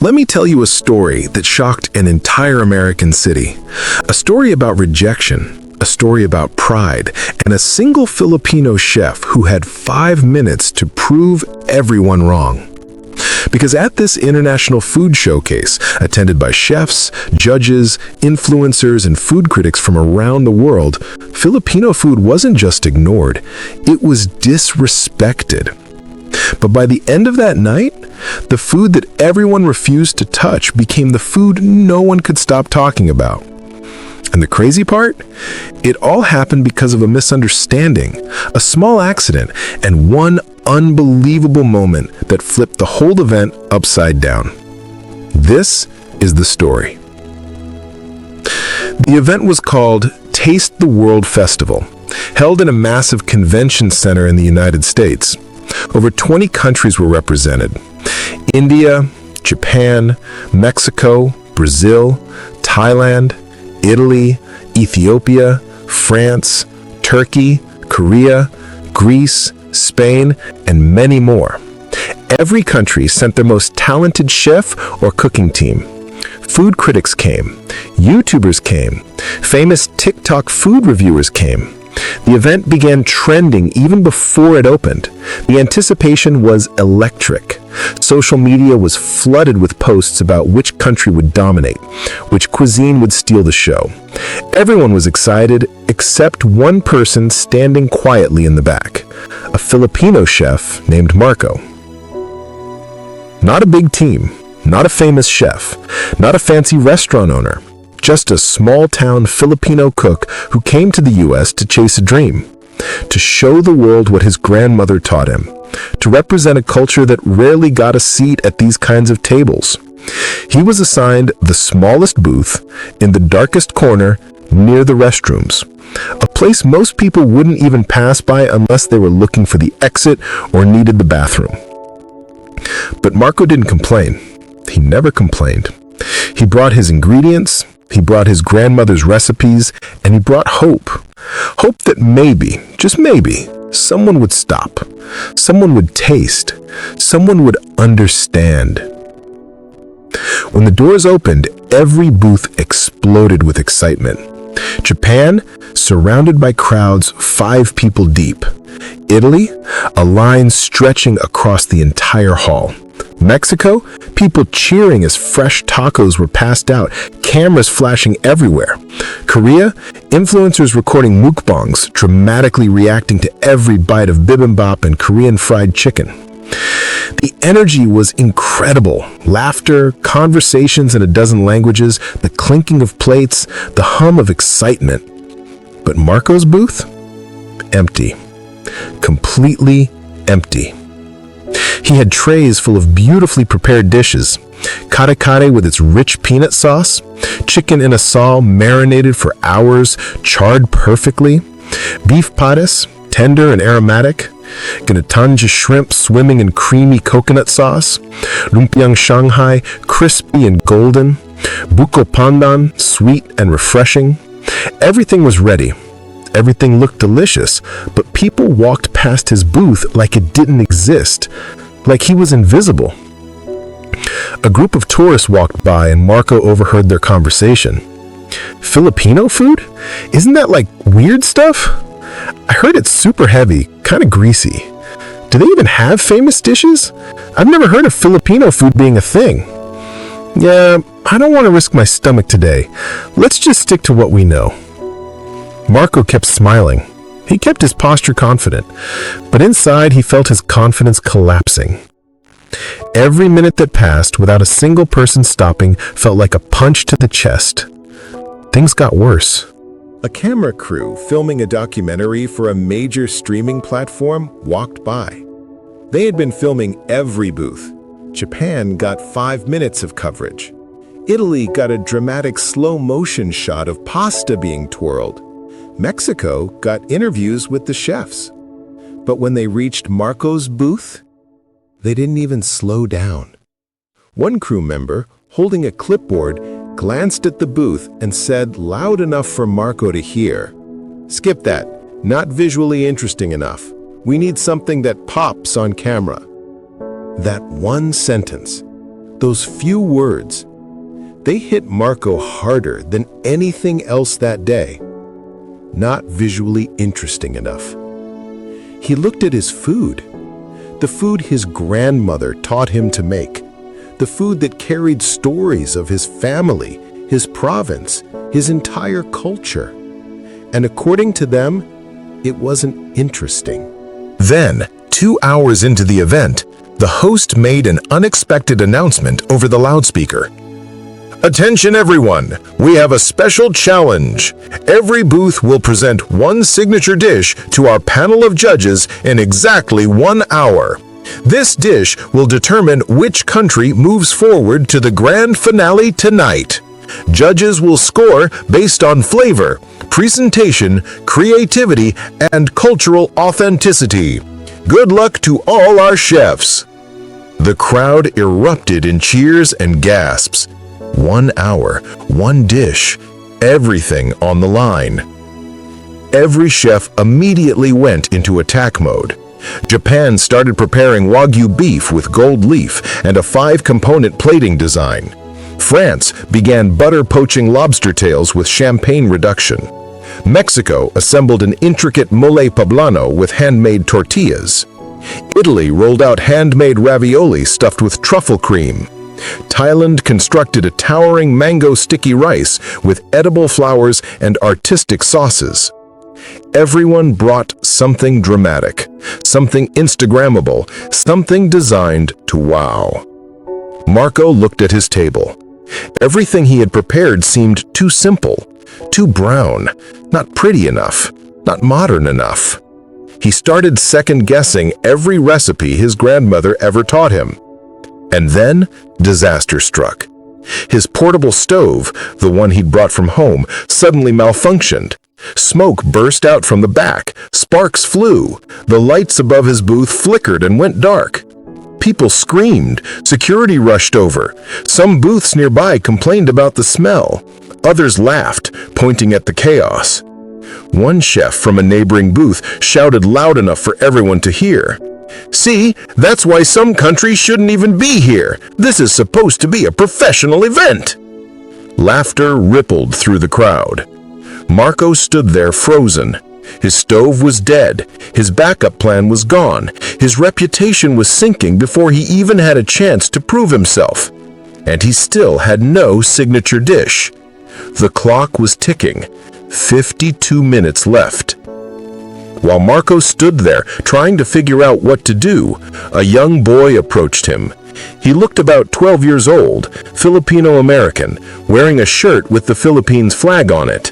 Let me tell you a story that shocked an entire American city. A story about rejection, a story about pride, and a single Filipino chef who had 5 minutes to prove everyone wrong. Because at this international food showcase, attended by chefs, judges, influencers, and food critics from around the world, Filipino food wasn't just ignored, it was disrespected. But by the end of that night, the food that everyone refused to touch became the food no one could stop talking about. And the crazy part? It all happened because of a misunderstanding, a small accident, and one unbelievable moment that flipped the whole event upside down. This is the story. The event was called Taste the World Festival, held in a massive convention center in the United States. Over 20 countries were represented: India, Japan, Mexico, Brazil, Thailand, Italy, Ethiopia, France, Turkey, Korea, Greece, Spain, and many more. Every country sent their most talented chef or cooking team. Food critics came, YouTubers came, famous TikTok food reviewers came. The event began trending even before it opened. The anticipation was electric. Social media was flooded with posts about which country would dominate, which cuisine would steal the show. Everyone was excited except one person standing quietly in the back, a Filipino chef named Marco. Not a big team, not a famous chef, not a fancy restaurant owner. Just a small-town Filipino cook who came to the U.S. to chase a dream, to show the world what his grandmother taught him, to represent a culture that rarely got a seat at these kinds of tables. He was assigned the smallest booth in the darkest corner near the restrooms, a place most people wouldn't even pass by unless they were looking for the exit or needed the bathroom. But Marco didn't complain. He never complained. He brought his ingredients, he brought his grandmother's recipes, and he brought hope. Hope that maybe, just maybe, someone would stop. Someone would taste. Someone would understand. When the doors opened, every booth exploded with excitement. Japan, surrounded by crowds 5 people deep. Italy, a line stretching across the entire hall. Mexico, people cheering as fresh tacos were passed out, cameras flashing everywhere. Korea, influencers recording mukbangs, dramatically reacting to every bite of bibimbap and Korean fried chicken. The energy was incredible. Laughter, conversations in a dozen languages, the clinking of plates, the hum of excitement. But Marco's booth? Empty. Completely empty. He had trays full of beautifully prepared dishes, kare-kare with its rich peanut sauce, chicken in a saw marinated for hours, charred perfectly, beef pares, tender and aromatic, ginatanja shrimp swimming in creamy coconut sauce, lumpiang Shanghai crispy and golden, buko pandan sweet and refreshing. Everything was ready. Everything looked delicious, but people walked past his booth like it didn't exist, like he was invisible. A group of tourists walked by and Marco overheard their conversation. Filipino food? Isn't that like weird stuff? I heard it's super heavy, kind of greasy. Do they even have famous dishes? I've never heard of Filipino food being a thing. Yeah, I don't want to risk my stomach today. Let's just stick to what we know. Marco kept smiling. He kept his posture confident, but inside he felt his confidence collapsing. Every minute that passed without a single person stopping felt like a punch to the chest. Things got worse. A camera crew filming a documentary for a major streaming platform walked by. They had been filming every booth. Japan got 5 minutes of coverage. Italy got a dramatic slow-motion shot of pasta being twirled. Mexico got interviews with the chefs. But when they reached Marco's booth, they didn't even slow down. One crew member, holding a clipboard, glanced at the booth and said loud enough for Marco to hear, "Skip that. Not visually interesting enough. We need something that pops on camera." That one sentence, Those few words, they hit Marco harder than anything else that day. Not visually interesting enough. He looked at his food, the food his grandmother taught him to make, the food that carried stories of his family, his province, his entire culture. And according to them, it wasn't interesting. Then, 2 hours into the event, the host made an unexpected announcement over the loudspeaker. Attention everyone, we have a special challenge. Every booth will present one signature dish to our panel of judges in exactly 1 hour. This dish will determine which country moves forward to the grand finale tonight. Judges will score based on flavor, presentation, creativity, and cultural authenticity. Good luck to all our chefs. The crowd erupted in cheers and gasps. 1 hour, one dish, everything on the line. Every chef immediately went into attack mode. Japan started preparing Wagyu beef with gold leaf and a 5-component plating design. France began butter poaching lobster tails with champagne reduction. Mexico assembled an intricate mole poblano with handmade tortillas. Italy rolled out handmade ravioli stuffed with truffle cream. Thailand constructed a towering mango sticky rice with edible flowers and artistic sauces. Everyone brought something dramatic, something Instagrammable, something designed to wow. Marco looked at his table. Everything he had prepared seemed too simple, too brown, not pretty enough, not modern enough. He started second-guessing every recipe his grandmother ever taught him. And then, disaster struck. His portable stove, the one he'd brought from home, suddenly malfunctioned. Smoke burst out from the back, sparks flew, the lights above his booth flickered and went dark. People screamed, security rushed over. Some booths nearby complained about the smell. Others laughed, pointing at the chaos. One chef from a neighboring booth shouted loud enough for everyone to hear. "See, that's why some countries shouldn't even be here. This is supposed to be a professional event." Laughter rippled through the crowd. Marco stood there frozen. His stove was dead. His backup plan was gone. His reputation was sinking before he even had a chance to prove himself. And he still had no signature dish. The clock was ticking. 52 minutes left. While Marco stood there trying to figure out what to do, a young boy approached him. He looked about 12 years old, Filipino-American, wearing a shirt with the Philippines flag on it.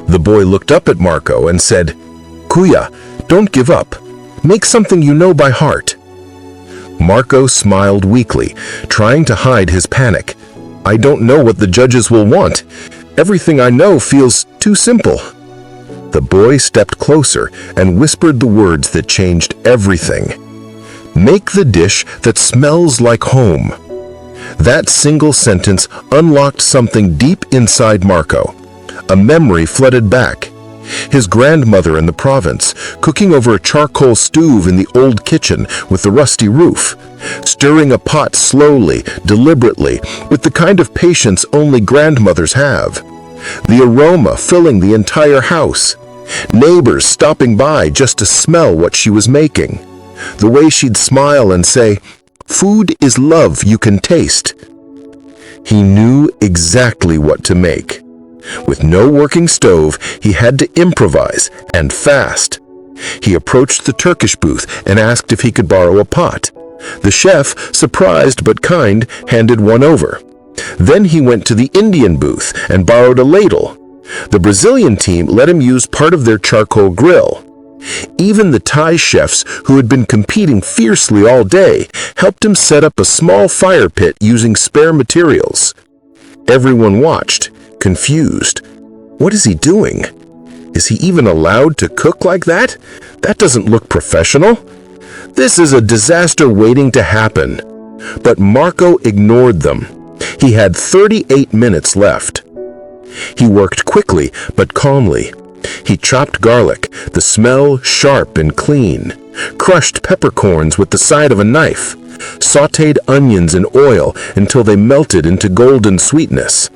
The boy looked up at Marco and said, "Kuya, don't give up. Make something you know by heart." Marco smiled weakly, trying to hide his panic. "I don't know what the judges will want. Everything I know feels too simple." The boy stepped closer and whispered the words that changed everything. "Make the dish that smells like home." That single sentence unlocked something deep inside Marco. A memory flooded back. His grandmother in the province, cooking over a charcoal stove in the old kitchen with the rusty roof, stirring a pot slowly, deliberately, with the kind of patience only grandmothers have. The aroma filling the entire house. Neighbors stopping by just to smell what she was making. The way she'd smile and say, "Food is love you can taste." He knew exactly what to make. With no working stove, he had to improvise, and fast. He approached the Turkish booth and asked if he could borrow a pot. The chef, surprised but kind, handed one over. Then he went to the Indian booth and borrowed a ladle. The Brazilian team let him use part of their charcoal grill. Even the Thai chefs, who had been competing fiercely all day, helped him set up a small fire pit using spare materials. Everyone watched, confused. What is he doing? Is he even allowed to cook like that? That doesn't look professional. This is a disaster waiting to happen. But Marco ignored them. He had 38 minutes left. He worked quickly but calmly. He chopped garlic, the smell sharp and clean, crushed peppercorns with the side of a knife, sautéed onions in oil until they melted into golden sweetness,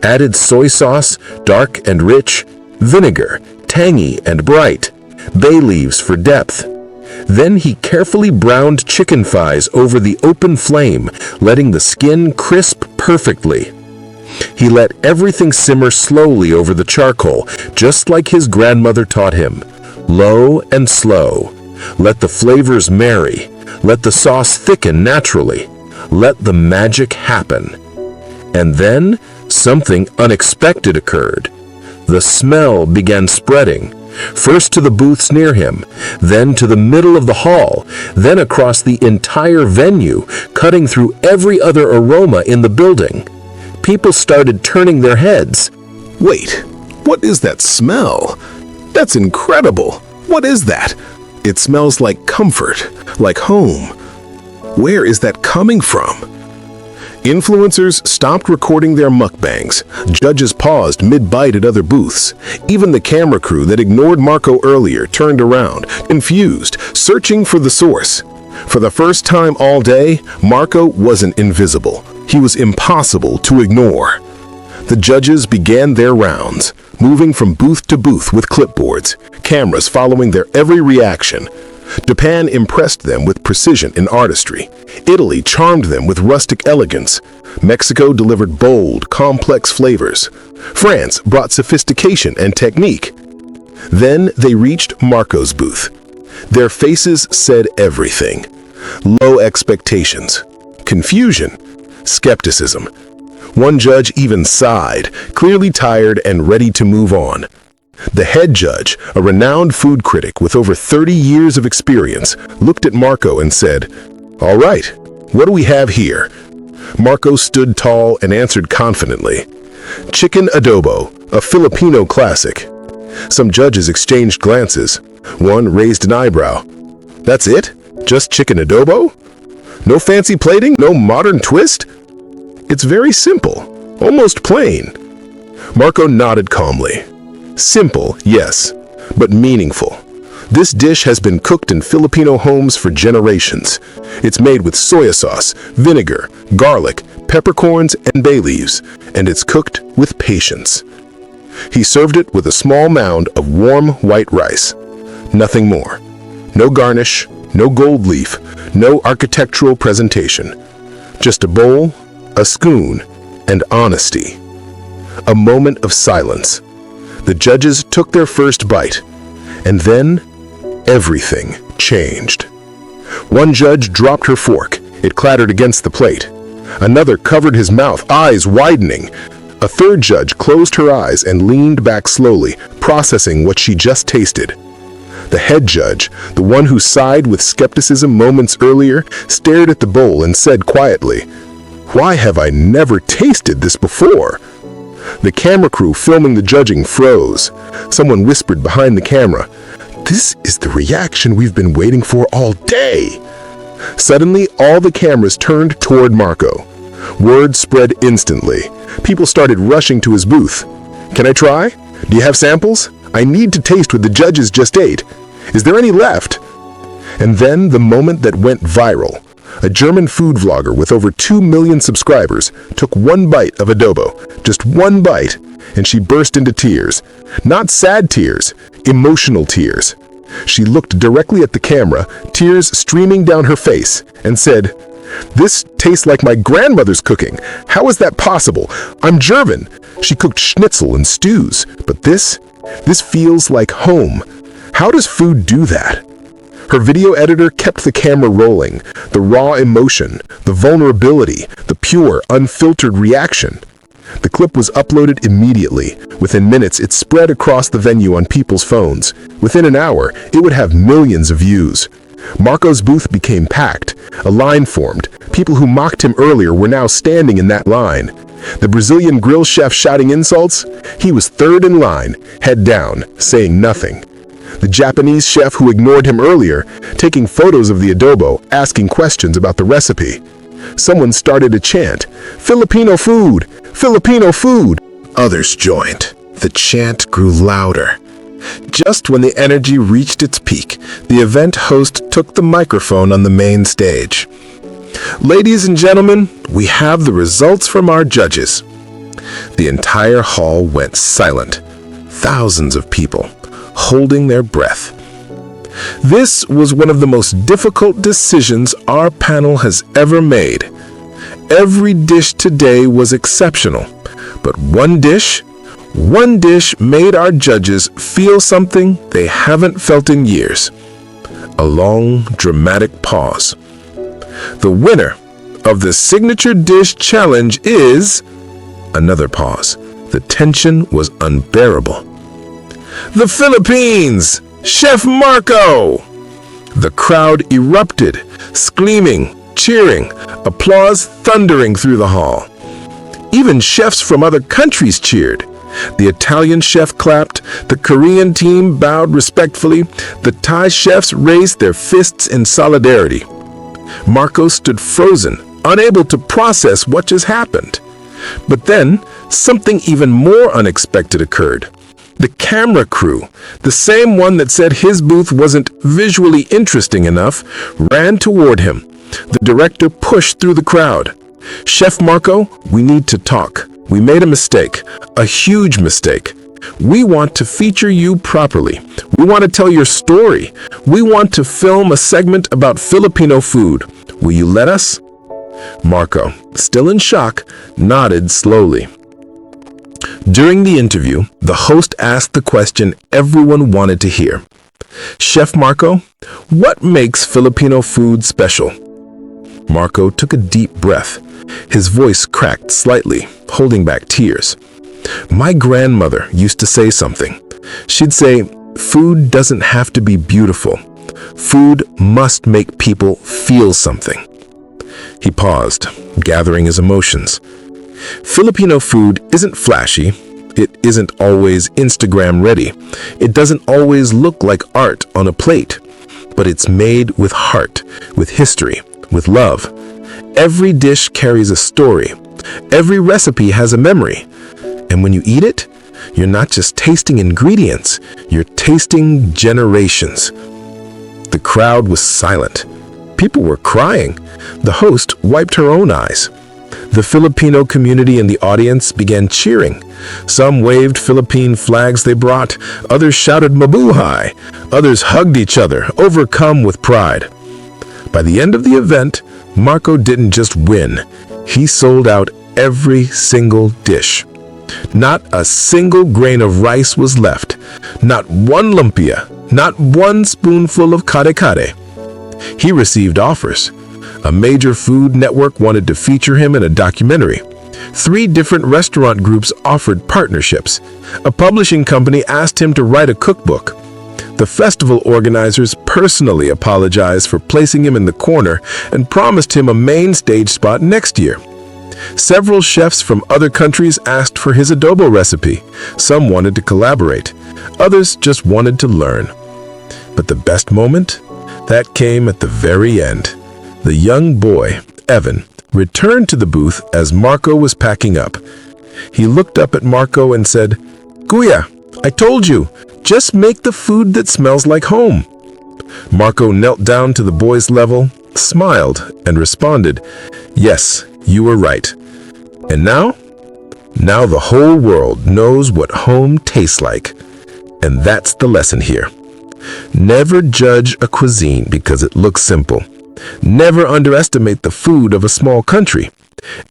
added soy sauce, dark and rich, vinegar, tangy and bright, bay leaves for depth. Then he carefully browned chicken thighs over the open flame, letting the skin crisp perfectly. He let everything simmer slowly over the charcoal, just like his grandmother taught him. Low and slow. Let the flavors marry. Let the sauce thicken naturally. Let the magic happen. And then something unexpected occurred. The smell began spreading, first to the booths near him, then to the middle of the hall, then across the entire venue, cutting through every other aroma in the building. People started turning their heads. Wait, what is that smell? That's incredible. What is that? It smells like comfort, like home. Where is that coming from? Influencers stopped recording their mukbangs. Judges paused mid-bite at other booths. Even the camera crew that ignored Marco earlier turned around, confused, searching for the source. For the first time all day, Marco wasn't invisible. He was impossible to ignore. The judges began their rounds, moving from booth to booth with clipboards, cameras following their every reaction. Japan impressed them with precision and artistry. Italy charmed them with rustic elegance. Mexico delivered bold, complex flavors. France brought sophistication and technique. Then they reached Marco's booth. Their faces said everything. Low expectations, confusion, skepticism. One judge even sighed, clearly tired and ready to move on. The head judge, a renowned food critic with over 30 years of experience, looked at Marco and said, "All right, what do we have here?" Marco stood tall and answered confidently, "Chicken adobo, a Filipino classic." Some judges exchanged glances. One raised an eyebrow. "That's it? Just chicken adobo? No fancy plating? No modern twist?" "It's very simple, almost plain." Marco nodded calmly. Simple, yes, but meaningful. This dish has been cooked in Filipino homes for generations. It's made with soy sauce, vinegar, garlic, peppercorns, and bay leaves, and it's cooked with patience. He served it with a small mound of warm white rice. Nothing more. No garnish, no gold leaf, no architectural presentation. Just a bowl, a spoon, and honesty. A moment of silence. The judges took their first bite, and then everything changed. One judge dropped her fork. It clattered against the plate. Another covered his mouth, eyes widening. A third judge closed her eyes and leaned back slowly, processing what she just tasted. The head judge, the one who sighed with skepticism moments earlier, stared at the bowl and said quietly, "Why have I never tasted this before?" The camera crew filming the judging froze. Someone whispered behind the camera, "This is the reaction we've been waiting for all day." Suddenly, all the cameras turned toward Marco. Word spread instantly. People started rushing to his booth. "Can I try? Do you have samples? I need to taste what the judges just ate. Is there any left?" And then the moment that went viral. A German food vlogger with over 2 million subscribers took one bite of adobo, just one bite, and she burst into tears. Not sad tears, emotional tears. She looked directly at the camera, tears streaming down her face, and said, "This tastes like my grandmother's cooking. How is that possible? I'm German. She cooked schnitzel and stews, but this feels like home. How does food do that?" Her video editor kept the camera rolling, the raw emotion, the vulnerability, the pure, unfiltered reaction. The clip was uploaded immediately. Within minutes, it spread across the venue on people's phones. Within an hour, it would have millions of views. Marco's booth became packed. A line formed. People who mocked him earlier were now standing in that line. The Brazilian grill chef shouting insults? He was third in line, head down, saying nothing. The Japanese chef who ignored him earlier, taking photos of the adobo, asking questions about the recipe. Someone started a chant, "Filipino food! Filipino food!" Others joined. The chant grew louder. Just when the energy reached its peak, the event host took the microphone on the main stage. "Ladies and gentlemen, we have the results from our judges." The entire hall went silent. Thousands of people, holding their breath. This was one of the most difficult decisions our panel has ever made. Every dish today was exceptional, but one dish made our judges feel something they haven't felt in years. A long, dramatic pause. The winner of the Signature Dish Challenge is... Another pause. The tension was unbearable. "The Philippines! Chef Marco!" The crowd erupted, screaming, cheering, applause thundering through the hall. Even chefs from other countries cheered. The Italian chef clapped, the Korean team bowed respectfully, the Thai chefs raised their fists in solidarity. Marco stood frozen, unable to process what just happened. But then, something even more unexpected occurred. The camera crew, the same one that said his booth wasn't visually interesting enough, ran toward him. The director pushed through the crowd. "Chef Marco, we need to talk. We made a mistake, a huge mistake. We want to feature you properly. We want to tell your story. We want to film a segment about Filipino food. Will you let us?" Marco, still in shock, nodded slowly. During the interview, the host asked the question everyone wanted to hear. "Chef Marco, what makes Filipino food special?" Marco took a deep breath. His voice cracked slightly, holding back tears. "My grandmother used to say something. She'd say, 'Food doesn't have to be beautiful. Food must make people feel something.'" He paused, gathering his emotions. Filipino food isn't flashy. It isn't always Instagram ready. It doesn't always look like art on a plate. But it's made with heart, with history, with love. Every dish carries a story. Every recipe has a memory. And when you eat it, you're not just tasting ingredients, you're tasting generations. The crowd was silent. People were crying. The host wiped her own eyes. The Filipino community in the audience began cheering. Some waved Philippine flags they brought. Others shouted "Mabuhay." Others hugged each other, overcome with pride. By the end of the event, Marco didn't just win. He sold out every single dish. Not a single grain of rice was left. Not one lumpia. Not one spoonful of kare-kare. He received offers. A major food network wanted to feature him in a documentary. 3 different restaurant groups offered partnerships. A publishing company asked him to write a cookbook. The festival organizers personally apologized for placing him in the corner and promised him a main stage spot next year. Several chefs from other countries asked for his adobo recipe. Some wanted to collaborate. Others just wanted to learn. But the best moment? That came at the very end. The young boy, Evan, returned to the booth as Marco was packing up. He looked up at Marco and said, "Kuya, I told you, just make the food that smells like home." Marco knelt down to the boy's level, smiled, and responded, "Yes, you were right. And now the whole world knows what home tastes like." And that's the lesson here. Never judge a cuisine because it looks simple. Never underestimate the food of a small country.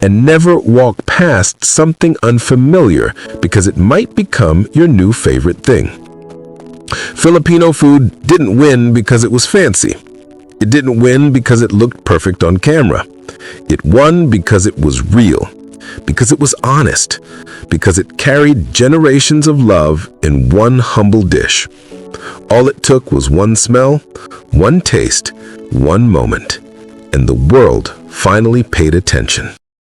And never walk past something unfamiliar because it might become your new favorite thing. Filipino food didn't win because it was fancy. It didn't win because it looked perfect on camera. It won because it was real, because it was honest, because it carried generations of love in one humble dish. All it took was one smell, one taste, one moment, and the world finally paid attention.